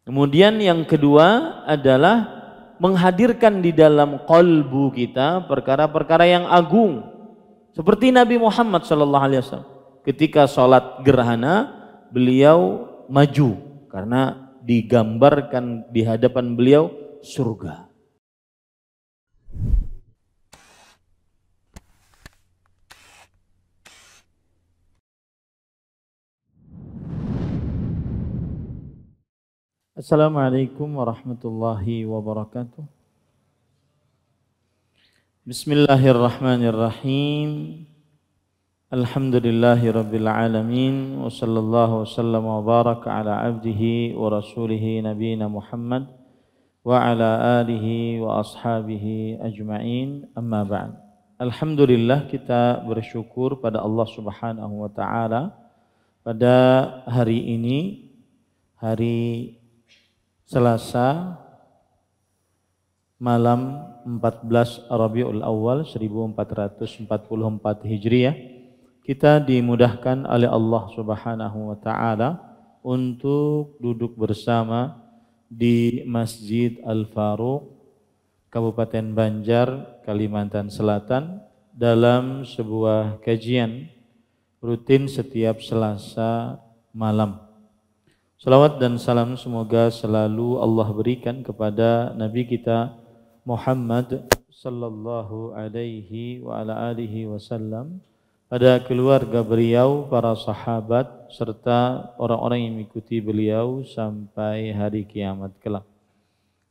Kemudian yang kedua adalah menghadirkan di dalam qalbu kita perkara-perkara yang agung. Seperti Nabi Muhammad SAW. Ketika sholat gerhana, beliau maju karena digambarkan di hadapan beliau surga. Assalamualaikum warahmatullahi wabarakatuh. Bismillahirrahmanirrahim. Alhamdulillahi rabbil alamin. Wa sallallahu wasallam wa baraka ala abdihi wa rasulihi nabiyina Muhammad wa ala alihi wa ashabihi ajma'in. Amma ba'd. Alhamdulillah, kita bersyukur pada Allah Subhanahu wa taala pada hari ini, hari Selasa malam 14 Rabiul Awal 1444 Hijriah, kita dimudahkan oleh Allah Subhanahu wa taala untuk duduk bersama di Masjid Al-Faruq, Kabupaten Banjar, Kalimantan Selatan, dalam sebuah kajian rutin setiap Selasa malam. Salawat dan salam semoga selalu Allah berikan kepada Nabi kita Muhammad sallallahu alaihi wa ala alihi wasallam, pada keluarga beliau, para sahabat, serta orang-orang yang mengikuti beliau sampai hari kiamat kelak.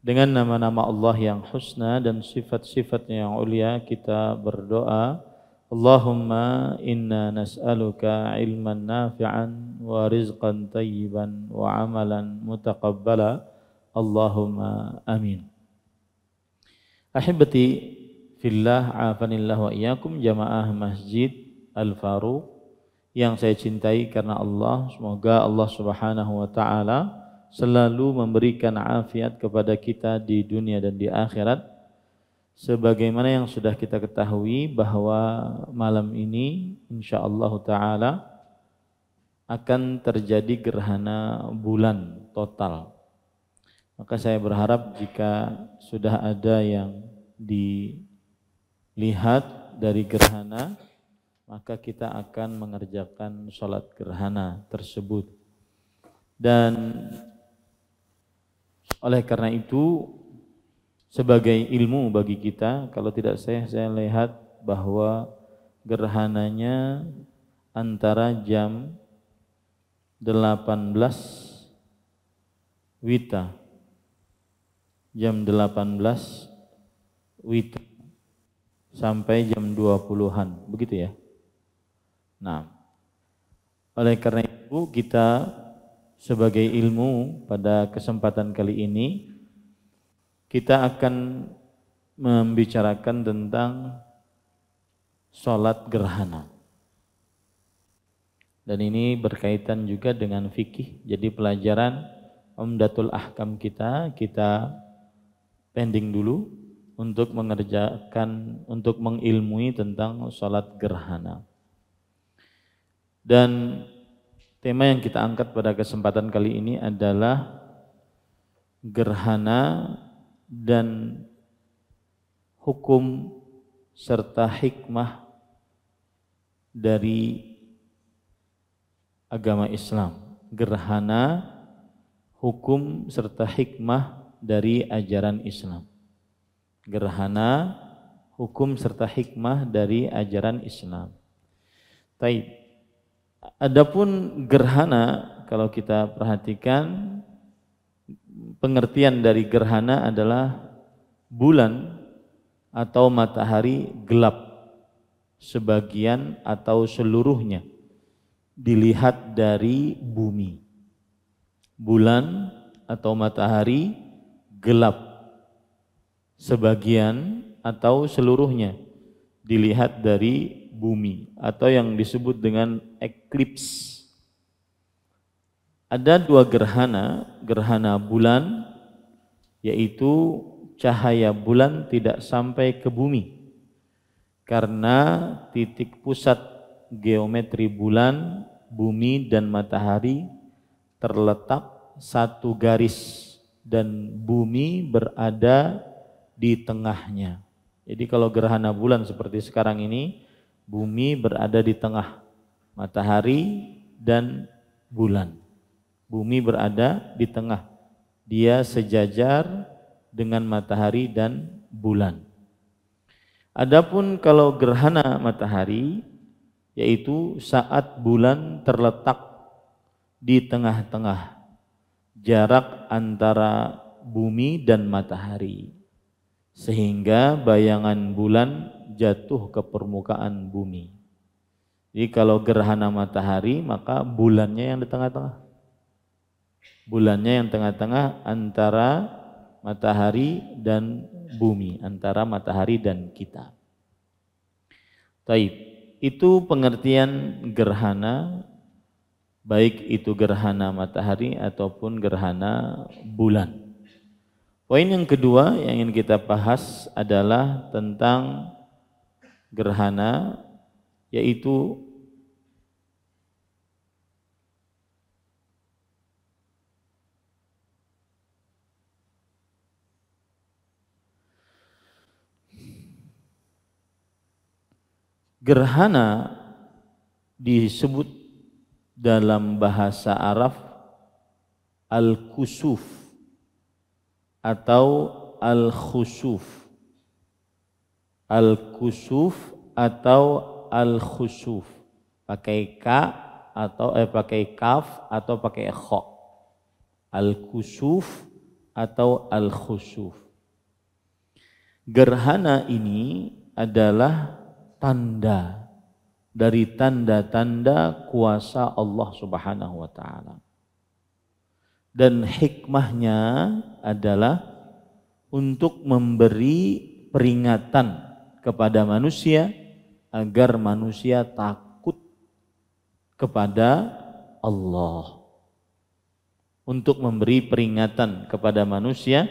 Dengan nama-nama Allah yang husna dan sifat-sifatnya yang ulia, kita berdoa, Allahumma inna nas'aluka ilman nafi'an wa rizqan tayyiban wa amalan mutaqabbala. Allahumma amin. Ahibati fillah, afanillah wa iyyakum, jamaah Masjid Al-Faruq yang saya cintai karena Allah. Semoga Allah Subhanahu wa taala selalu memberikan afiat kepada kita di dunia dan di akhirat. Sebagaimana yang sudah kita ketahui bahwa malam ini insyaallah ta'ala akan terjadi gerhana bulan total. Maka saya berharap jika sudah ada yang dilihat dari gerhana, maka kita akan mengerjakan sholat gerhana tersebut. Dan oleh karena itu, sebagai ilmu bagi kita, kalau tidak saya lihat bahwa gerhananya antara jam 18 WITA, jam 18 WITA sampai jam 20-an, begitu ya. Nah, oleh karena itu kita sebagai ilmu pada kesempatan kali ini, kita akan membicarakan tentang sholat gerhana. Dan ini berkaitan juga dengan fikih. Jadi pelajaran Umdatul Ahkam kita pending dulu untuk mengerjakan, untuk mengilmui tentang sholat gerhana. Dan tema yang kita angkat pada kesempatan kali ini adalah gerhana dan hukum serta hikmah dari agama Islam. Gerhana, hukum serta hikmah dari ajaran Islam. Gerhana, hukum serta hikmah dari ajaran Islam. Taib. Adapun gerhana, kalau kita perhatikan, pengertian dari gerhana adalah bulan atau matahari gelap sebagian atau seluruhnya dilihat dari bumi. Bulan atau matahari gelap sebagian atau seluruhnya dilihat dari bumi, atau yang disebut dengan eklips. Ada dua gerhana, gerhana bulan, yaitu cahaya bulan tidak sampai ke bumi karena titik pusat geometri bulan, bumi dan matahari terletak satu garis dan bumi berada di tengahnya. Jadi kalau gerhana bulan seperti sekarang ini, bumi berada di tengah matahari dan bulan. Bumi berada di tengah. Dia sejajar dengan matahari dan bulan. Adapun kalau gerhana matahari, yaitu saat bulan terletak di tengah-tengah jarak antara bumi dan matahari, sehingga bayangan bulan jatuh ke permukaan bumi. Jadi kalau gerhana matahari, maka bulannya yang di tengah-tengah. Bulannya yang tengah-tengah antara matahari dan bumi, antara matahari dan kita. Taib, itu pengertian gerhana, baik itu gerhana matahari ataupun gerhana bulan. Poin yang kedua yang ingin kita bahas adalah tentang gerhana, yaitu gerhana disebut dalam bahasa Arab al-kusuf atau al-khusuf. Al-kusuf atau al-khusuf. Pakai ka atau pakai kaf atau pakai kha. Al-kusuf atau al-khusuf. Gerhana ini adalah tanda dari tanda-tanda kuasa Allah Subhanahu wa taala. Dan hikmahnya adalah untuk memberi peringatan kepada manusia agar manusia takut kepada Allah. Untuk memberi peringatan kepada manusia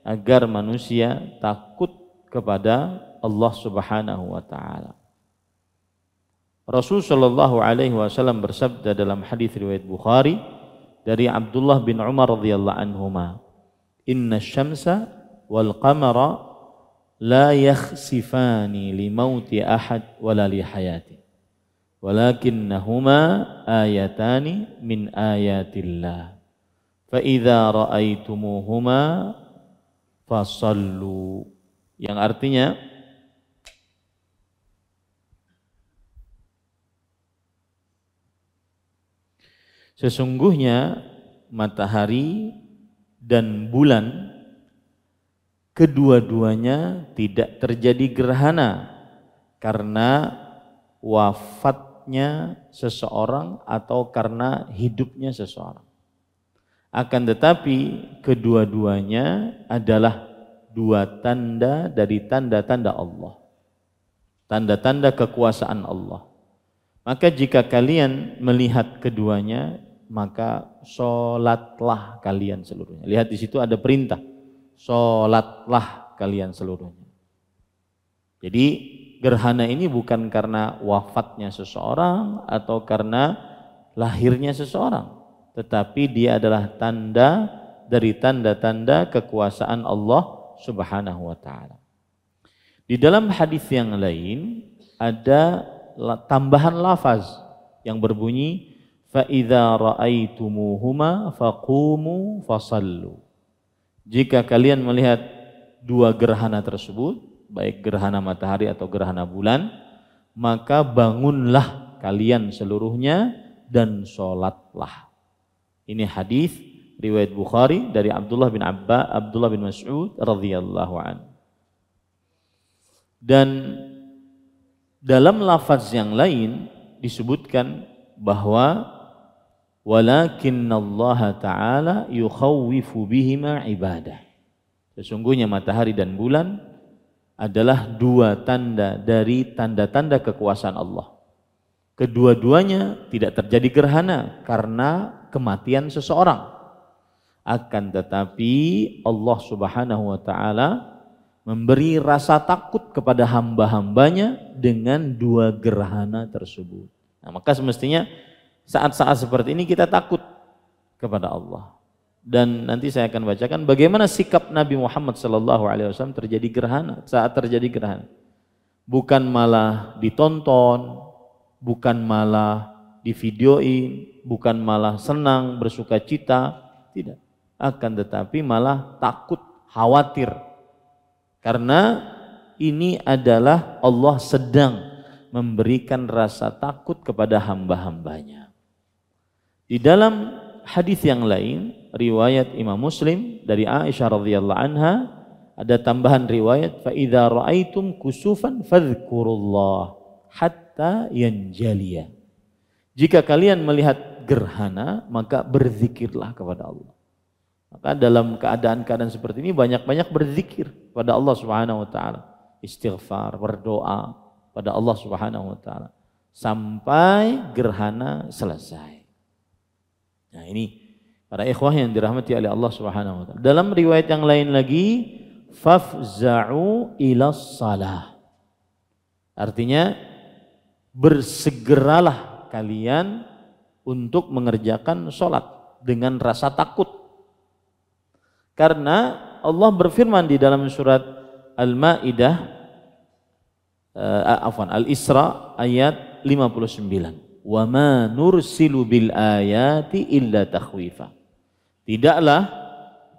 agar manusia takut kepada Allah Subhanahu wa taala. Rasul sallallahu alaihi wasallam bersabda dalam hadis riwayat Bukhari dari Abdullah bin Umar radhiyallahu anhuma, "Inna syamsa wal qamara la yakhsifani li mauti ahad wala li hayati, walakinnahuma ayatani min ayatillah. Fa idza ra'aitumuhuma fasallu." Yang artinya sesungguhnya matahari dan bulan kedua-duanya tidak terjadi gerhana karena wafatnya seseorang atau karena hidupnya seseorang. Akan tetapi kedua-duanya adalah dua tanda dari tanda-tanda Allah, tanda-tanda kekuasaan Allah. Maka jika kalian melihat keduanya, maka sholatlah kalian seluruhnya. Lihat di situ ada perintah, sholatlah kalian seluruhnya. Jadi gerhana ini bukan karena wafatnya seseorang atau karena lahirnya seseorang, tetapi dia adalah tanda dari tanda-tanda kekuasaan Allah Subhanahu wa taala. Di dalam hadis yang lain ada tambahan lafaz yang berbunyi fa idza ra'aitumuhuma faqumu fasallu. Jika kalian melihat dua gerhana tersebut, baik gerhana matahari atau gerhana bulan, maka bangunlah kalian seluruhnya dan sholatlah. Ini hadis riwayat Bukhari dari Abdullah bin Mas'ud radhiyallahu anhu. Dan dalam lafaz yang lain disebutkan bahwa walakinnallaha ta'ala yukhawwifu bihima ibadah. Sesungguhnya matahari dan bulan adalah dua tanda dari tanda-tanda kekuasaan Allah. Kedua-duanya tidak terjadi gerhana karena kematian seseorang. Akan tetapi Allah Subhanahu wa taala memberi rasa takut kepada hamba-hambanya dengan dua gerhana tersebut. Nah, maka semestinya saat-saat seperti ini kita takut kepada Allah. Dan nanti saya akan bacakan bagaimana sikap Nabi Muhammad SAW terjadi gerhana, saat terjadi gerhana. Bukan malah ditonton, bukan malah divideoin, bukan malah senang, bersuka cita, tidak. Akan tetapi malah takut, khawatir. Karena ini adalah Allah sedang memberikan rasa takut kepada hamba-hambanya. Di dalam hadis yang lain, riwayat Imam Muslim dari Aisyah radhiyallahu anha, ada tambahan riwayat, fa idza raaitum kusufan fadhkurullah hatta yanjaliya. Jika kalian melihat gerhana, maka berzikirlah kepada Allah. Maka dalam keadaan-keadaan seperti ini banyak-banyak berzikir pada Allah Subhanahu wa taala, istighfar, berdoa pada Allah Subhanahu wa taala sampai gerhana selesai. Nah, ini para ikhwah yang dirahmati oleh Allah Subhanahu wa taala. Dalam riwayat yang lain lagi, fafza'u ila shalah. Artinya bersegeralah kalian untuk mengerjakan sholat dengan rasa takut. Karena Allah berfirman di dalam surat Al-Maidah, Al-Isra ayat 59. Wa ma nursilu bil ayati illa takhwifa. Tidaklah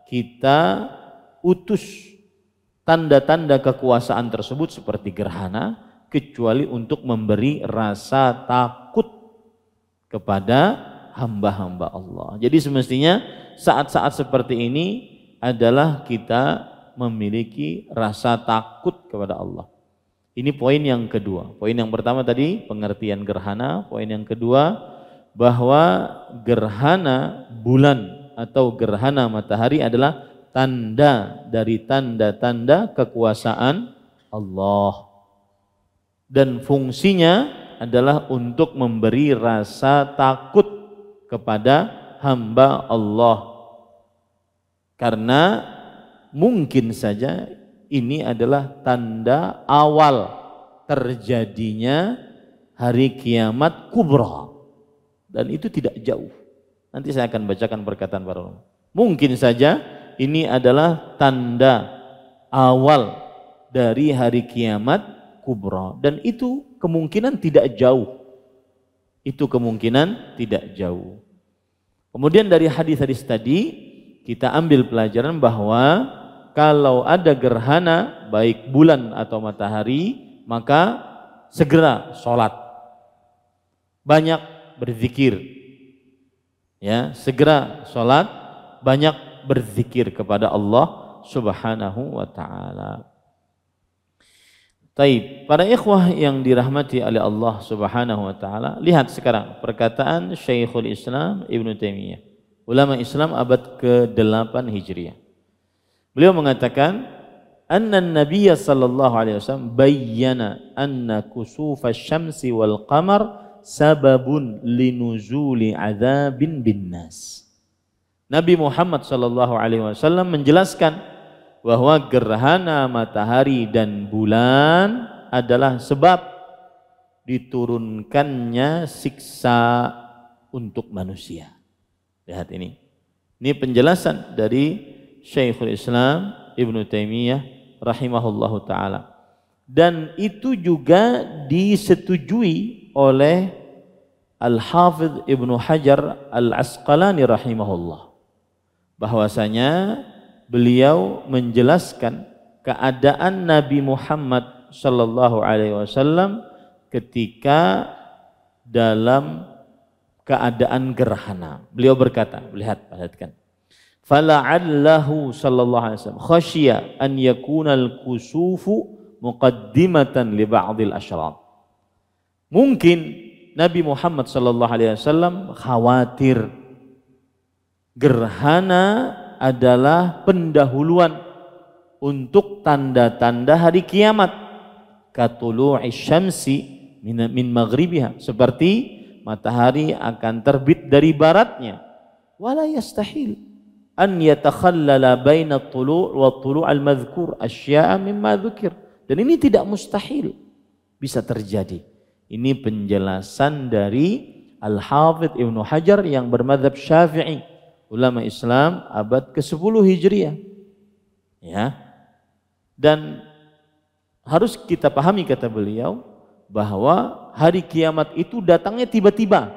kita utus tanda-tanda kekuasaan tersebut seperti gerhana kecuali untuk memberi rasa takut kepada hamba-hamba Allah. Jadi semestinya saat-saat seperti ini adalah kita memiliki rasa takut kepada Allah. Ini poin yang kedua. Poin yang pertama tadi pengertian gerhana, poin yang kedua bahwa gerhana bulan atau gerhana matahari adalah tanda dari tanda-tanda kekuasaan Allah. Dan fungsinya adalah untuk memberi rasa takut kepada hamba Allah. Karena mungkin saja ini adalah tanda awal terjadinya hari kiamat kubra. Dan itu tidak jauh. Nanti saya akan bacakan perkataan para ulama. Mungkin saja ini adalah tanda awal dari hari kiamat kubra. Dan itu kemungkinan tidak jauh. Itu kemungkinan tidak jauh. Kemudian dari hadis-hadis tadi kita ambil pelajaran bahwa kalau ada gerhana baik bulan atau matahari, maka segera sholat, banyak berzikir, ya, segera sholat, banyak berzikir kepada Allah Subhanahu wa taala. Taib, para ikhwah yang dirahmati oleh Allah Subhanahu wa taala, lihat sekarang perkataan Syekhul Islam Ibnu Taimiyah, ulama Islam abad ke-8 Hijriah. Beliau mengatakan, anna Nabiy sallallahu alaihi wasallam bayyana anna kusuf asy-syamsi wal qamar sababun linuzuli adzabin binnas. Nabi Muhammad sallallahu alaihi wasallam menjelaskan bahwa gerhana matahari dan bulan adalah sebab diturunkannya siksa untuk manusia. Lihat ini. Ini penjelasan dari Syekhul Islam Ibnu Taimiyah rahimahullahu taala. Dan itu juga disetujui oleh Al-Hafidh Ibnu Hajar Al-Asqalani rahimahullah. Bahwasanya beliau menjelaskan keadaan Nabi Muhammad sallallahu alaihi wasallam ketika dalam keadaan gerhana. Beliau berkata, lihat, perhatikan. Fala'allahu sallallahu alaihi wasallam khasyiya an yakuna al-kusufu muqaddimatan li ba'dil asyrat. Mungkin Nabi Muhammad sallallahu alaihi wasallam khawatir gerhana adalah pendahuluan untuk tanda-tanda hari kiamat. Katulu'i syamsi min maghribiha, seperti matahari akan terbit dari baratnya. Wala yastahil an yatakhallala baina at-tulu' wa at-tulu' al-madhkur asya'a mimma dzukir. Dan ini tidak mustahil bisa terjadi. Ini penjelasan dari Al-Hafidh Ibnu Hajar yang bermadzhab Syafi'i, ulama Islam abad ke-10 Hijriah. Ya. Dan harus kita pahami kata beliau bahwa hari kiamat itu datangnya tiba-tiba.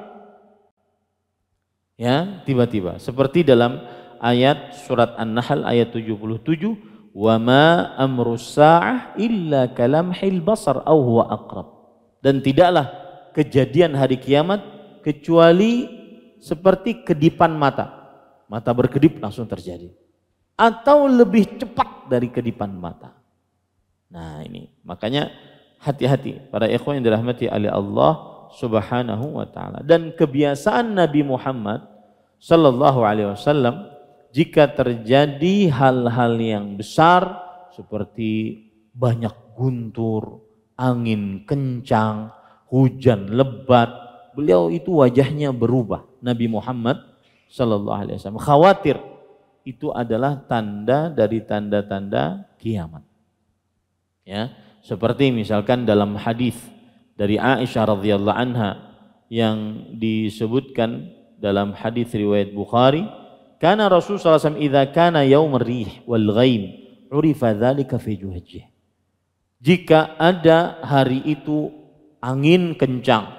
Ya, tiba-tiba. Seperti dalam ayat surat An-Nahl ayat 77, "Wa ma amrus sa'ah illa kalamhil basar aw huwa aqrab." Dan tidaklah kejadian hari kiamat kecuali seperti kedipan mata. Mata berkedip langsung terjadi. Atau lebih cepat dari kedipan mata. Nah ini, makanya hati-hati para ikhwan yang dirahmati oleh Allah Subhanahu wa taala. Dan kebiasaan Nabi Muhammad sallallahu alaihi wasallam jika terjadi hal-hal yang besar seperti banyak guntur, angin kencang, hujan lebat, beliau itu wajahnya berubah. Nabi Muhammad sallallahu alaihi wasallam khawatir itu adalah tanda dari tanda-tanda kiamat. Ya, seperti misalkan dalam hadis dari Aisyah radhiyallahu anha yang disebutkan dalam hadis riwayat Bukhari, kana Rasul sallallahu alaihi wasallam idza kana yaumur rih wal ghaim urifa dzalika fi juhjih. Jika ada hari itu angin kencang,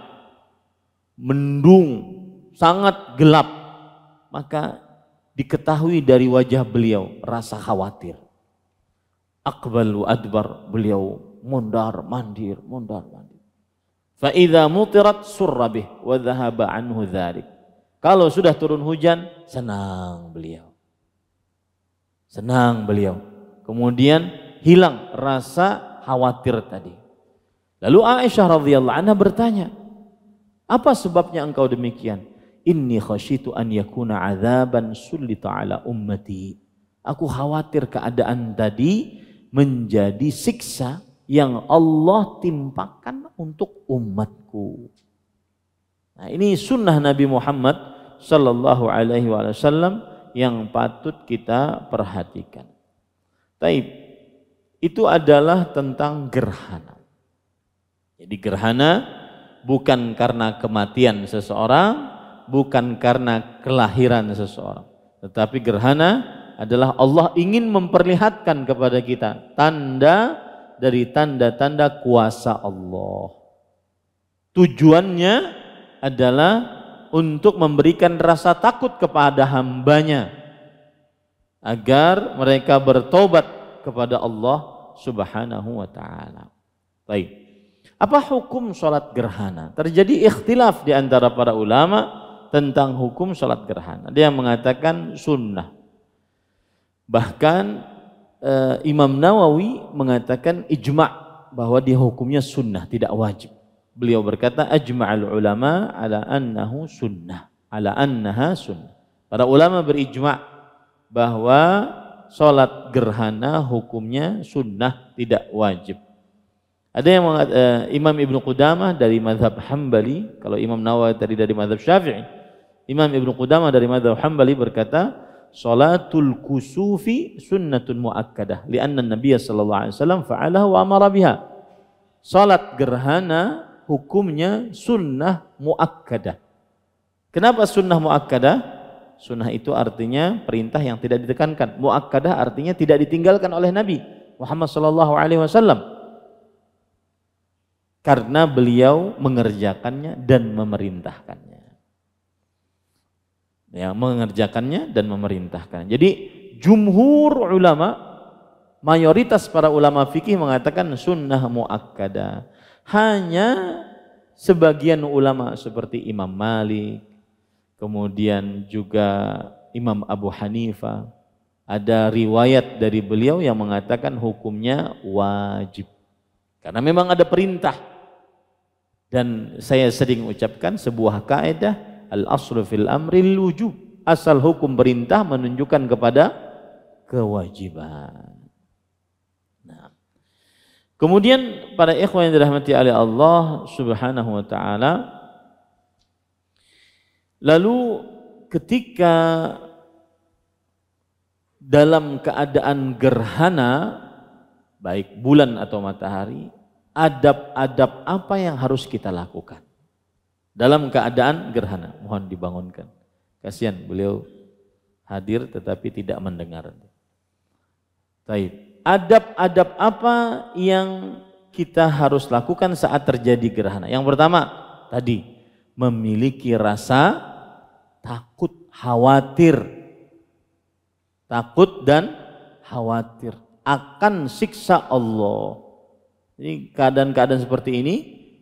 mendung, sangat gelap, maka diketahui dari wajah beliau rasa khawatir. Aqbal wa adbar, beliau mondar mandir. Fa idza mutirat surra bih wa dhahaba anhu dzalik. Kalau sudah turun hujan, senang beliau. Kemudian hilang rasa khawatir tadi. Lalu Aisyah radhiyallahu anha bertanya, "Apa sebabnya engkau demikian?" "Inni khasyitu an yakuna adzaban sullita ala ummati." Aku khawatir keadaan tadi menjadi siksa yang Allah timpakan untuk umatku. Nah, ini sunnah Nabi Muhammad sallallahu alaihi wasallam yang patut kita perhatikan. Taib, itu adalah tentang gerhana. Jadi gerhana bukan karena kematian seseorang, bukan karena kelahiran seseorang, tetapi gerhana adalah Allah ingin memperlihatkan kepada kita tanda dari tanda-tanda kuasa Allah. Tujuannya adalah untuk memberikan rasa takut kepada hambanya agar mereka bertobat kepada Allah Subhanahu wa taala. Baik. Apa hukum sholat gerhana? Terjadi ikhtilaf di antara para ulama tentang hukum sholat gerhana. Dia mengatakan sunnah. Bahkan Imam Nawawi mengatakan ijma' bahwa dia hukumnya sunnah, tidak wajib. Beliau berkata ajma'al ulama ala annahu sunnah, ala annaha sunnah. Para ulama berijma' bahwa sholat gerhana hukumnya sunnah, tidak wajib. Ada yang Imam Ibnu Qudamah dari mazhab Hambali, kalau Imam Nawawi tadi dari mazhab Syafi'i. Imam Ibnu Qudamah dari mazhab Hambali berkata, "Salatul kusufi sunnatun muakkadah, li'anna Nabiy sallallahu alaihi wasallam fa'alaha wa amara biha." Salat gerhana hukumnya sunnah muakkadah. Kenapa sunnah muakkadah? Sunnah itu artinya perintah yang tidak ditekankan. Muakkadah artinya tidak ditinggalkan oleh Nabi Muhammad sallallahu alaihi wasallam. Karena beliau mengerjakannya dan memerintahkannya. Ya, mengerjakannya dan memerintahkan. Jadi jumhur ulama, mayoritas para ulama fikih mengatakan sunnah muakkadah. Hanya sebagian ulama seperti Imam Malik, kemudian juga Imam Abu Hanifah, ada riwayat dari beliau yang mengatakan hukumnya wajib. Karena memang ada perintah. Dan saya sering ucapkan sebuah kaidah, al-aslu fil amri wujub. Asal hukum perintah menunjukkan kepada kewajiban. Nah. Kemudian para ikhwan yang dirahmati oleh Allah Subhanahu wa taala, lalu ketika dalam keadaan gerhana, baik bulan atau matahari, adab-adab apa yang harus kita lakukan dalam keadaan gerhana? Mohon dibangunkan. Kasihan beliau hadir tetapi tidak mendengar. Baik. Adab-adab apa yang kita harus lakukan saat terjadi gerhana? Yang pertama tadi, memiliki rasa takut, khawatir. Takut dan khawatir akan siksa Allah. Jadi keadaan-keadaan seperti ini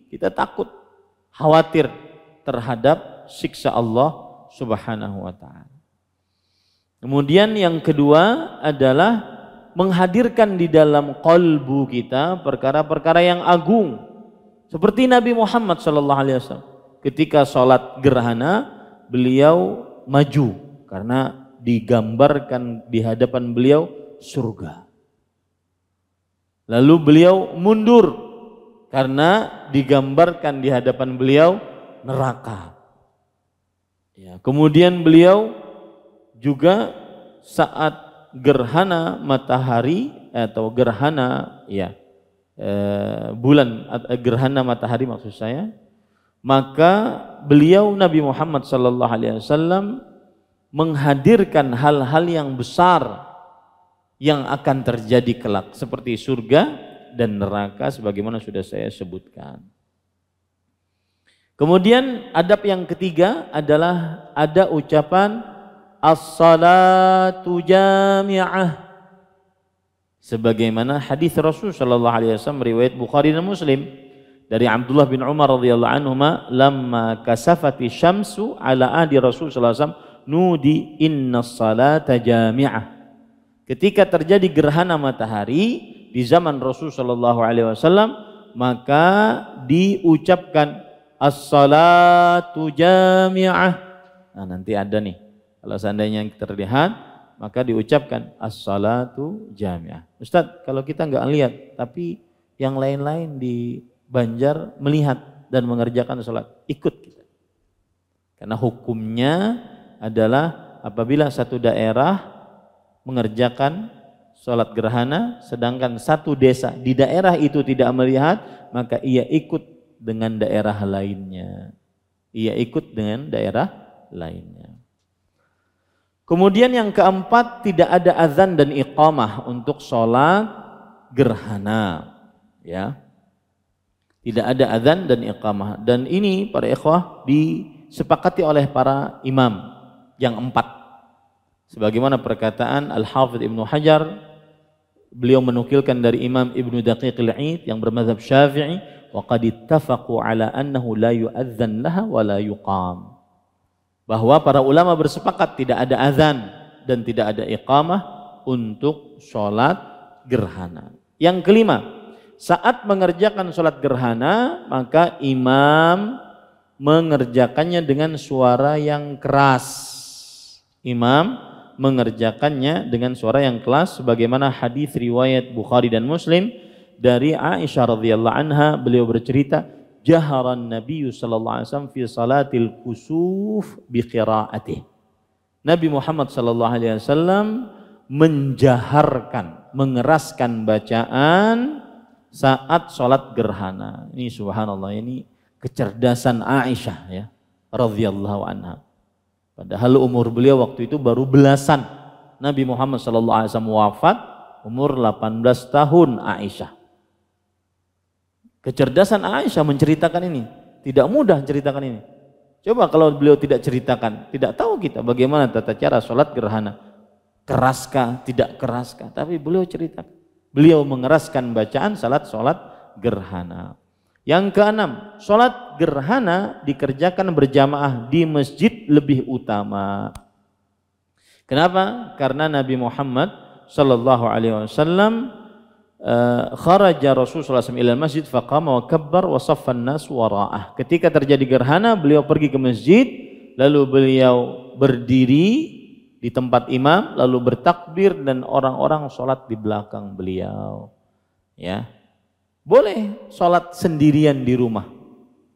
kita takut, khawatir terhadap siksa Allah Subhanahu wa ta'ala. Kemudian yang kedua adalah menghadirkan di dalam qalbu kita perkara-perkara yang agung. Seperti Nabi Muhammad SAW. Ketika sholat gerhana, beliau maju karena digambarkan di hadapan beliau surga. Lalu beliau mundur karena digambarkan di hadapan beliau neraka. Ya, kemudian beliau juga saat gerhana matahari atau gerhana gerhana matahari maksud saya, maka beliau Nabi Muhammad SAW menghadirkan hal-hal yang besar yang akan terjadi kelak seperti surga dan neraka sebagaimana sudah saya sebutkan. Kemudian adab yang ketiga adalah ada ucapan as-salatu jami'ah, sebagaimana hadis Rasul sallallahu alaihi wasallam riwayat Bukhari dan Muslim dari Abdullah bin Umar radhiyallahu anhuma, lamma kasafati syamsu ala ahdi Rasul sallallahu alaihi wasallam nudi inna salata jami'ah. Ketika terjadi gerhana matahari di zaman Rasul sallallahu alaihi wasallam, maka diucapkan as-salatu jami'ah. Nah, nanti ada nih, kalau seandainya terlihat maka diucapkan as-salatu jami'ah. Ustadz, kalau kita nggak lihat tapi yang lain-lain di Banjar melihat dan mengerjakan sholat, ikut kita. Karena hukumnya adalah apabila satu daerah mengerjakan sholat gerhana sedangkan satu desa di daerah itu tidak melihat, maka ia ikut dengan daerah lainnya. Ia ikut dengan daerah lainnya. Kemudian yang keempat, tidak ada azan dan iqamah untuk sholat gerhana. Ya, tidak ada azan dan iqamah. Dan ini para ikhwah disepakati oleh para imam yang empat. Sebagaimana perkataan Al-Hafidh Ibnu Hajar, beliau menukilkan dari Imam Ibnu Daqiq al-Id yang bermazhab Syafi'i, wa qad ittafaqu ala annahu la yu'adzan laha wa la yuqam. Bahwa para ulama bersepakat tidak ada azan dan tidak ada iqamah untuk sholat gerhana. Yang kelima, saat mengerjakan sholat gerhana maka imam mengerjakannya dengan suara yang keras. Imam mengerjakannya dengan suara yang keras sebagaimana hadis riwayat Bukhari dan Muslim dari Aisyah radhiyallahu anha, beliau bercerita, jaharan Nabi sallallahu alaihi wasallam fi salatil kusuf bi qiraatih. Nabi Muhammad sallallahu alaihi wasallam menjaharkan, mengeraskan bacaan saat sholat gerhana. Ini subhanallah, ini kecerdasan Aisyah ya radhiyallahu anha. Padahal umur beliau waktu itu baru belasan. Nabi Muhammad SAW wafat umur 18 tahun Aisyah. Kecerdasan Aisyah menceritakan ini. Tidak mudah menceritakan ini. Coba kalau beliau tidak ceritakan, tidak tahu kita bagaimana tata cara sholat gerhana. Keraskah, tidak keraskah. Tapi beliau ceritakan. Beliau mengeraskan bacaan salat sholat gerhana. Yang keenam, sholat gerhana dikerjakan berjamaah di masjid lebih utama. Kenapa? Karena Nabi Muhammad sallallahu alaihi wasallam kharaja Rasulullah SAW ila masjid faqama wa kabbar wa saffan nas wara'ah. Ketika terjadi gerhana, beliau pergi ke masjid, lalu beliau berdiri di tempat imam, lalu bertakbir dan orang-orang sholat di belakang beliau. Ya. Boleh sholat sendirian di rumah,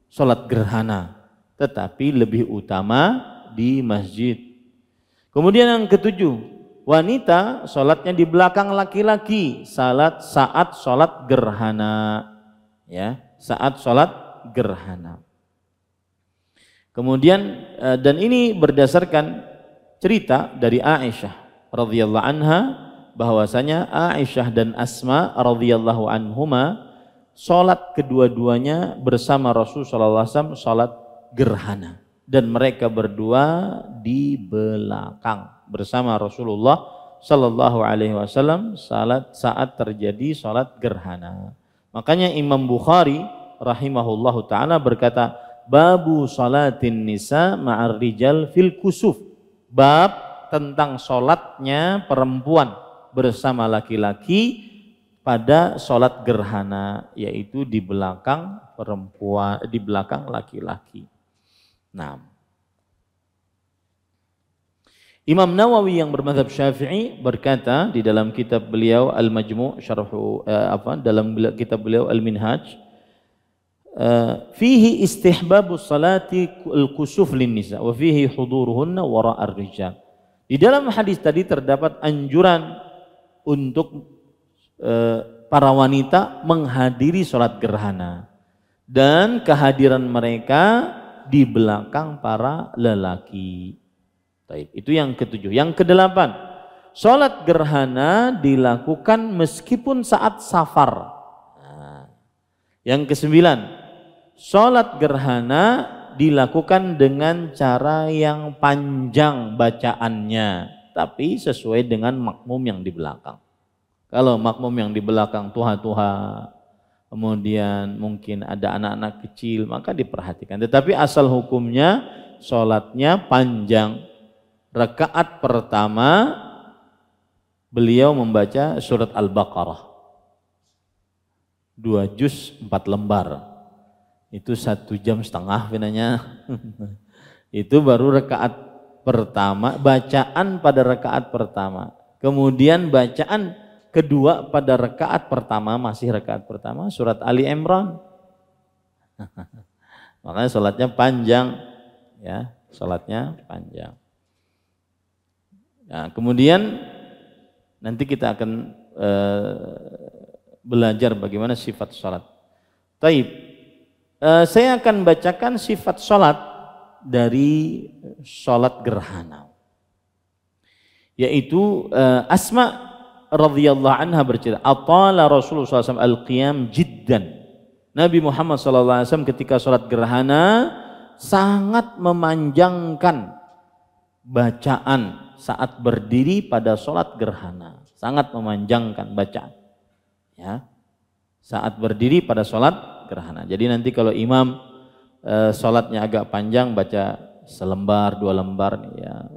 sholat gerhana, tetapi lebih utama di masjid. Kemudian yang ketujuh, wanita sholatnya di belakang laki-laki saat sholat gerhana, ya, saat sholat gerhana. Kemudian dan ini berdasarkan cerita dari Aisyah radhiyallahu anha bahwasanya Aisyah dan Asma radhiyallahu anhuma salat kedua-duanya bersama Rasul sallallahu alaihi wasallam salat gerhana dan mereka berdua di belakang bersama Rasulullah sallallahu alaihi wasallam saat terjadi salat gerhana. Makanya Imam Bukhari rahimahullahu taala berkata, babu salatin nisa ma'ar rijal fil kusuf. Bab tentang salatnya perempuan bersama laki-laki pada salat gerhana, yaitu di belakang perempuan, di belakang laki-laki. Nah, Imam Nawawi yang bermadzhab Syafi'i berkata di dalam kitab beliau Al-Majmu' dalam kitab beliau Al-Minhaj, fihi istihbabus salati al-kusuf lin-nisa wa fihi huduruhunna wara'ar rijal. Di dalam hadis tadi terdapat anjuran untuk para wanita menghadiri salat gerhana dan kehadiran mereka di belakang para lelaki. Itu yang ketujuh. Yang kedelapan, salat gerhana dilakukan meskipun saat safar. Yang kesembilan, salat gerhana dilakukan dengan cara yang panjang bacaannya, tapi sesuai dengan makmum yang di belakang. Kalau makmum yang di belakang tuha-tuha, kemudian mungkin ada anak-anak kecil, maka diperhatikan. Tetapi asal hukumnya salatnya panjang. Rakaat pertama beliau membaca surat Al-Baqarah 2 juz 4 lembar. Itu 1,5 jam finanya. Itu baru rakaat pertama, bacaan pada rakaat pertama. Kemudian bacaan kedua pada rakaat pertama, masih rakaat pertama surat Ali Imran. Makanya salatnya panjang, ya, salatnya panjang. Nah, kemudian nanti kita akan belajar bagaimana sifat salat. Taib, saya akan bacakan sifat salat dari salat gerhana. Yaitu Asma radhiyallahu anha bercerita, atala Rasulullah SAW al-qiyam jiddan. Nabi Muhammad SAW ketika salat gerhana sangat memanjangkan bacaan saat berdiri pada sholat gerhana, sangat memanjangkan bacaan, ya, saat berdiri pada sholat gerhana. Jadi nanti kalau imam sholatnya agak panjang, baca selembar 2 lembar, ya,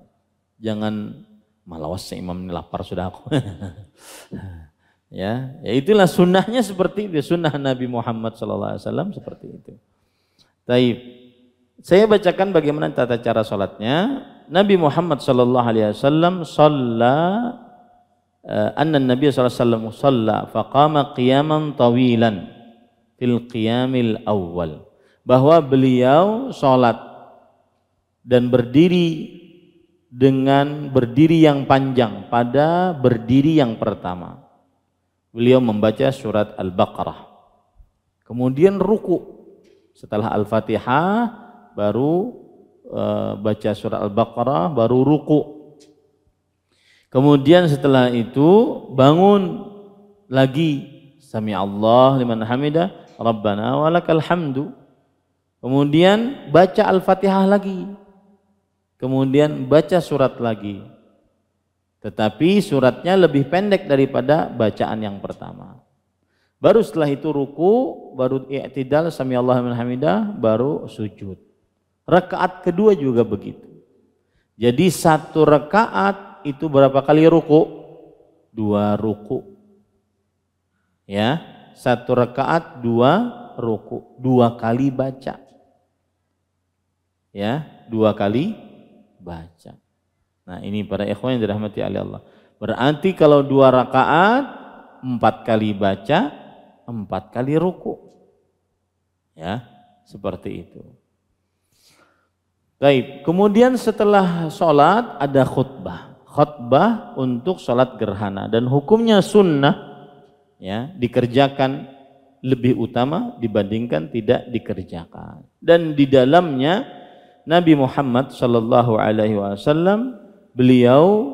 jangan malawas imam ini lapar sudah aku. Ya itulah sunnahnya seperti itu, sunnah Nabi Muhammad SAW seperti itu. Taib, saya bacakan bagaimana tata cara sholatnya. Nabi Muhammad sallallahu alaihi wasallam anna Nabi sallallahu alaihi wasallam shalla faqama qiyaman tawilan fil qiyamil awal, bahwa beliau salat dan berdiri dengan berdiri yang panjang pada berdiri yang pertama. Beliau membaca surat Al-Baqarah, kemudian ruku, setelah Al-Fatihah baru baca surah Al-Baqarah, baru ruku. Kemudian setelah itu bangun lagi, sami Allah liman hamidah, Rabbana walakal hamdu. Kemudian baca Al-Fatihah lagi. Kemudian baca surat lagi. Tetapi suratnya lebih pendek daripada bacaan yang pertama. Baru setelah itu ruku, baru i'tidal, sami Allah liman hamidah, baru sujud. Rakaat kedua juga begitu. Jadi 1 rakaat itu berapa kali ruku? 2 ruku. Ya, 1 rakaat 2 ruku, 2 kali baca. Ya, 2 kali baca. Nah, ini para ikhwan yang dirahmati oleh Allah. Berarti kalau 2 rakaat 4 kali baca, 4 kali ruku. Ya, seperti itu. Baik, kemudian setelah sholat ada khutbah untuk sholat gerhana, dan hukumnya sunnah, ya, dikerjakan lebih utama dibandingkan tidak dikerjakan. Dan di dalamnya Nabi Muhammad sallallahu alaihi wasallam beliau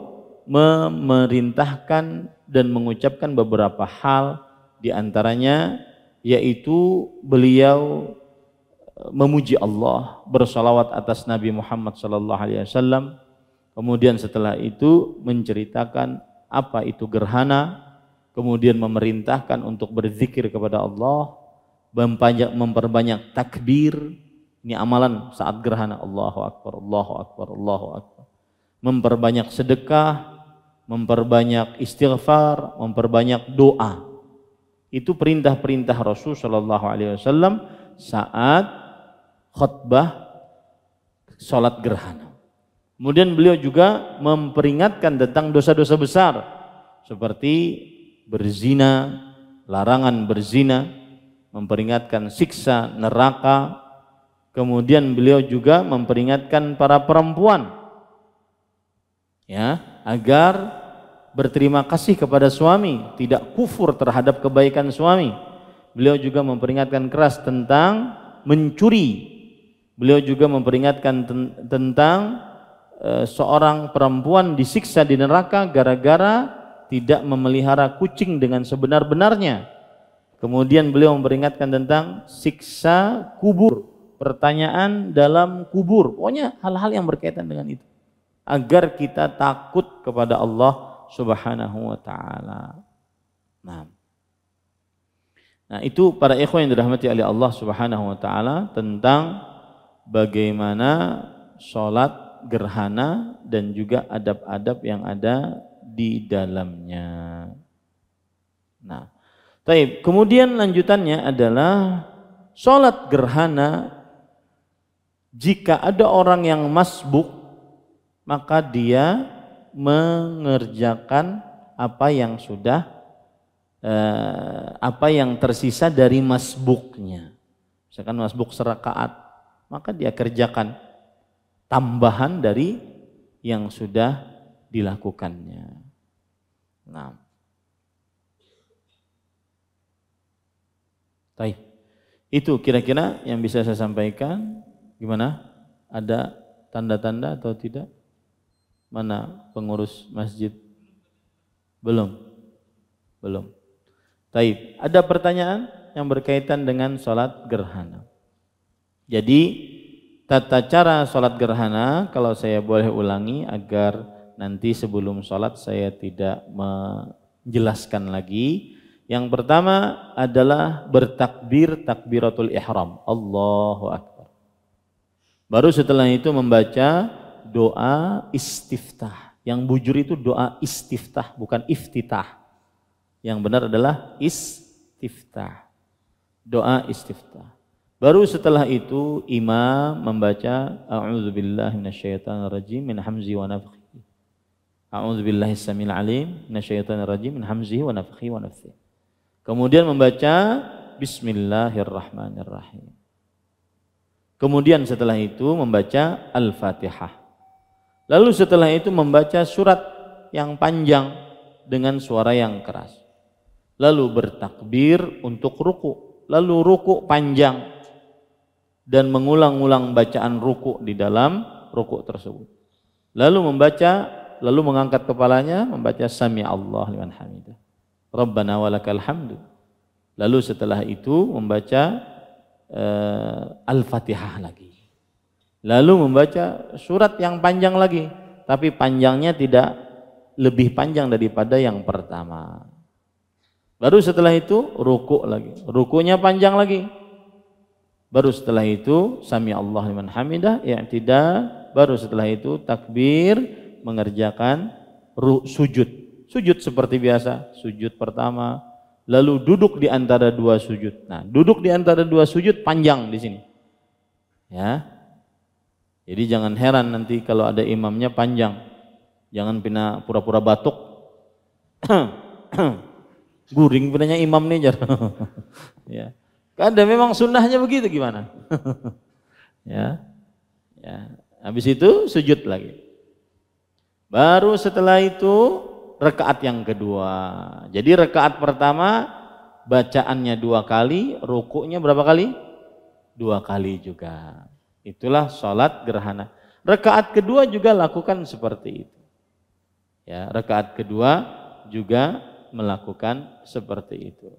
memerintahkan dan mengucapkan beberapa hal, di antaranya yaitu beliau memuji Allah, bersalawat atas Nabi Muhammad SAW. Kemudian setelah itu menceritakan apa itu gerhana, kemudian memerintahkan untuk berzikir kepada Allah, memperbanyak takbir. Ini amalan saat gerhana, Allahu Akbar, Allahu Akbar, Allahu Akbar. Memperbanyak sedekah, memperbanyak istighfar, memperbanyak doa. Itu perintah-perintah Rasul sallallahu alaihi wasallam saat khutbah salat gerhana. Kemudian beliau juga memperingatkan tentang dosa-dosa besar seperti berzina, larangan berzina, memperingatkan siksa neraka. Kemudian beliau juga memperingatkan para perempuan, ya, agar berterima kasih kepada suami, tidak kufur terhadap kebaikan suami. Beliau juga memperingatkan keras tentang mencuri. Beliau juga memperingatkan tentang seorang perempuan disiksa di neraka gara-gara tidak memelihara kucing dengan sebenar-benarnya. Kemudian beliau memperingatkan tentang siksa kubur, pertanyaan dalam kubur. Pokoknya hal-hal yang berkaitan dengan itu, agar kita takut kepada Allah Subhanahu wa ta'ala. Nah, itu para ikhwan yang dirahmati oleh Allah Subhanahu wa ta'ala tentang bagaimana sholat gerhana dan juga adab-adab yang ada di dalamnya. Nah, kemudian lanjutannya adalah sholat gerhana, jika ada orang yang masbuk, maka dia mengerjakan apa yang sudah apa yang tersisa dari masbuknya. Misalkan masbuk serakaat, maka dia kerjakan tambahan dari yang sudah dilakukannya. Nah, itu kira-kira yang bisa saya sampaikan. Gimana? Ada tanda-tanda atau tidak? Mana pengurus masjid? Belum. Ada pertanyaan yang berkaitan dengan sholat gerhana. Jadi tata cara sholat gerhana, kalau saya boleh ulangi agar nanti sebelum sholat saya tidak menjelaskan lagi. Yang pertama adalah bertakbir, takbiratul ihram, Allahu Akbar. Baru setelah itu membaca doa istiftah. Yang bujur itu doa istiftah, bukan iftitah. Yang benar adalah istiftah, doa istiftah. Baru setelah itu imam membaca a'udzubillahi minasyaitonirrajim min hamzihi wa nafthihi. A'udzubillahi samil alim minasyaitonirrajim min hamzihi wa nafthihi wa nafthihi. Kemudian membaca bismillahirrahmanirrahim. Kemudian setelah itu membaca Al-Fatihah. Lalu setelah itu membaca surat yang panjang dengan suara yang keras. Lalu bertakbir untuk ruku. Lalu ruku panjang dan mengulang-ulang bacaan ruku di dalam ruku tersebut. Lalu mengangkat kepalanya, membaca Sami Allah liman hamidah, Rabbana walakal hamdu. Lalu setelah itu membaca Al-Fatihah lagi. Lalu membaca surat yang panjang lagi, tapi panjangnya tidak lebih panjang daripada yang pertama. Baru setelah itu ruku lagi, rukunya panjang lagi. Baru setelah itu Sami Allah liman hamidah, i'tidal. Baru setelah itu takbir, mengerjakan sujud. Sujud seperti biasa, sujud pertama, lalu duduk di antara dua sujud. Nah, duduk di antara dua sujud panjang di sini. Ya. Jadi jangan heran nanti kalau ada imamnya panjang. Jangan pina pura-pura batuk. Guring pinanya imam nih jar. Ya. Ada memang sunnahnya begitu, gimana? Ya. Habis itu sujud lagi. Baru setelah itu rakaat yang kedua. Jadi rakaat pertama bacaannya 2 kali, rukuknya berapa kali? 2 kali juga. Itulah sholat gerhana. Rakaat kedua juga lakukan seperti itu. Ya, rakaat kedua juga melakukan seperti itu.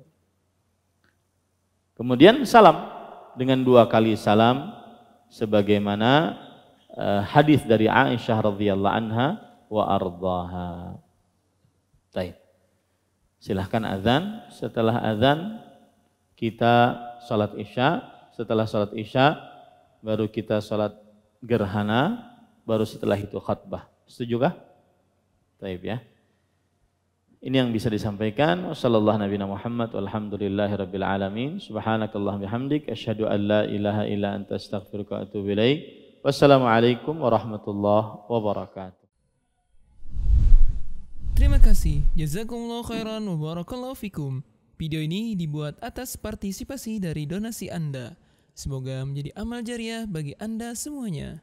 Kemudian salam dengan 2 kali salam sebagaimana hadis dari Aisyah radhiyallahu anha wa ardhaha. Baik. Silahkan azan. Setelah azan kita salat Isya. Setelah salat Isya baru kita salat gerhana. Baru setelah itu khutbah. Setujukah? Baik ya. Ini yang bisa disampaikan. Wassallallahu nabiyana Muhammad walhamdulillahirabbil alamin. Subhanakallahumma bihamdik asyhadu an la ilaha illa anta astaghfiruka wa atubu ilaik. Wassalamualaikum warahmatullahi wabarakatuh. Terima kasih. Jazakumullah khairan wa barakallahu fikum. Video ini dibuat atas partisipasi dari donasi Anda. Semoga menjadi amal jariah bagi Anda semuanya.